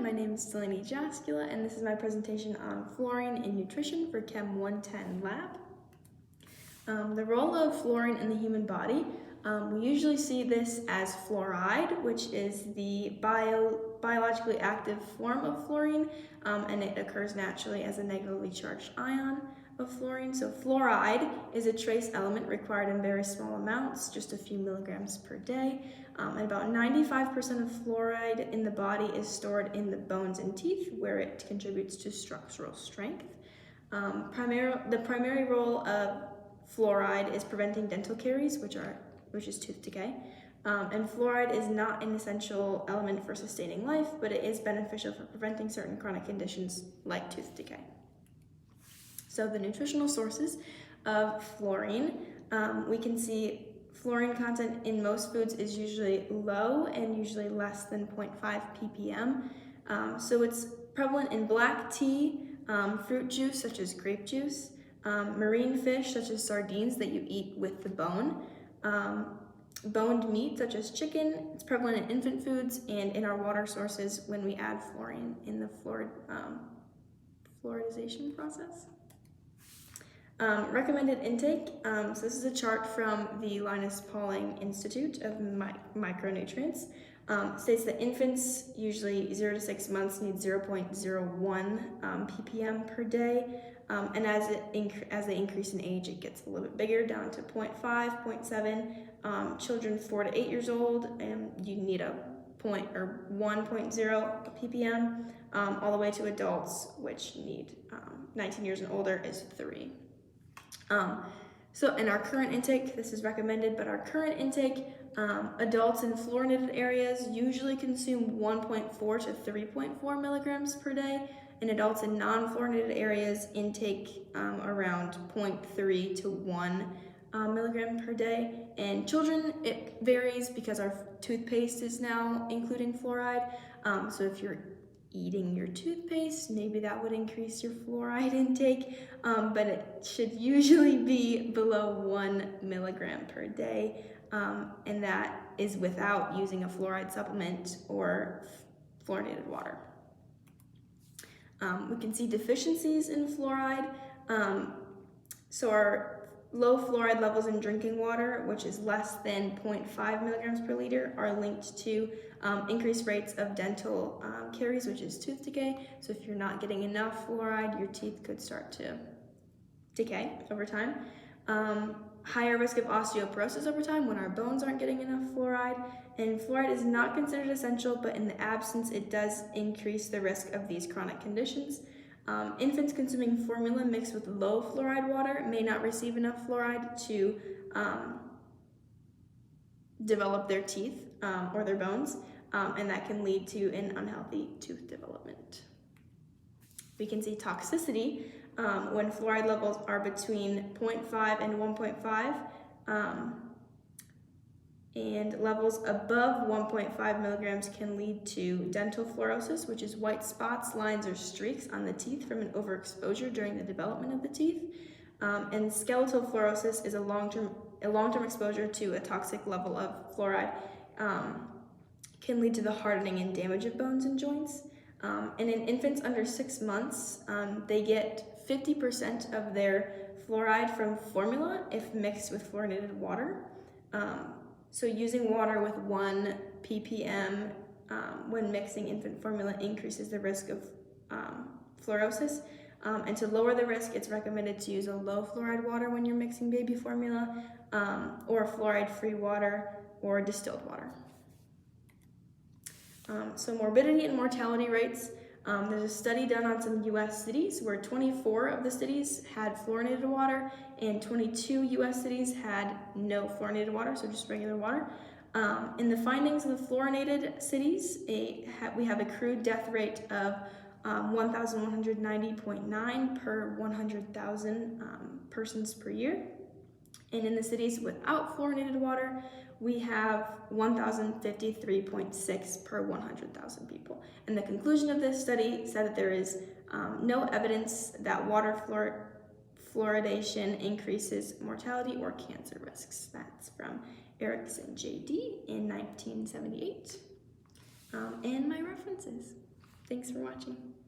my name is Delaney Jaskula, and this is my presentation on fluorine in nutrition for Chem 110 lab. The role of fluorine in the human body, we usually see this as fluoride, which is the biologically active form of fluorine, and it occurs naturally as a negatively charged ion of fluorine. So fluoride is a trace element required in very small amounts, just a few milligrams per day. And about 95% of fluoride in the body is stored in the bones and teeth, where it contributes to structural strength. The primary role of fluoride is preventing dental caries, which is tooth decay. And fluoride is not an essential element for sustaining life, but it is beneficial for preventing certain chronic conditions like tooth decay. So the nutritional sources of fluorine, we can see fluorine content in most foods is usually low and usually less than 0.5 ppm. So it's prevalent in black tea, fruit juice such as grape juice, marine fish such as sardines that you eat with the bone, boned meat such as chicken. It's prevalent in infant foods and in our water sources when we add fluorine in the fluoridization process. Recommended intake, so this is a chart from the Linus Pauling Institute of Micronutrients. States that infants, usually 0 to 6 months, need 0.01 ppm per day, and as they increase in age, it gets a little bit bigger, down to 0.5, 0.7. Children 4 to 8 years old, and you need a 1.0 ppm, all the way to adults, which need 19 years and older is 3. So in our current intake, this is recommended, but our current intake, adults in fluorinated areas usually consume 1.4 to 3.4 milligrams per day, and adults in non-fluorinated areas intake around 0.3 to 1 milligram per day. And children, it varies because our toothpaste is now including fluoride. So if you're eating your toothpaste, maybe that would increase your fluoride intake, but it should usually be below 1 milligram per day, and that is without using a fluoride supplement or fluorinated water. We can see deficiencies in fluoride. So our low fluoride levels in drinking water, which is less than 0.5 milligrams per liter, are linked to increased rates of dental caries, which is tooth decay. So if you're not getting enough fluoride, your teeth could start to decay over time. Higher risk of osteoporosis over time when our bones aren't getting enough fluoride. And fluoride is not considered essential, but in the absence, it does increase the risk of these chronic conditions. Infants consuming formula mixed with low fluoride water may not receive enough fluoride to develop their teeth or their bones, and that can lead to an unhealthy tooth development. We can see toxicity when fluoride levels are between 0.5 and 1.5, and levels above 1.5 milligrams can lead to dental fluorosis, which is white spots, lines, or streaks on the teeth from an overexposure during the development of the teeth. And skeletal fluorosis is a long-term exposure to a toxic level of fluoride can lead to the hardening and damage of bones and joints. And in infants under 6 months, they get 50% of their fluoride from formula if mixed with fluorinated water. So using water with 1 ppm when mixing infant formula increases the risk of fluorosis. And to lower the risk, it's recommended to use a low fluoride water when you're mixing baby formula, or fluoride-free water or distilled water. So morbidity and mortality rates. There's a study done on some US cities where 24 of the cities had fluorinated water and 22 US cities had no fluorinated water, so just regular water. In the findings of the fluorinated cities, we have a crude death rate of 1,190.9 per 100,000 persons per year. And in the cities without fluorinated water, we have 1,053.6 per 100,000 people. And the conclusion of this study said that there is no evidence that water fluoridation increases mortality or cancer risks. That's from Erickson J.D. in 1978. And my references. Thanks for watching.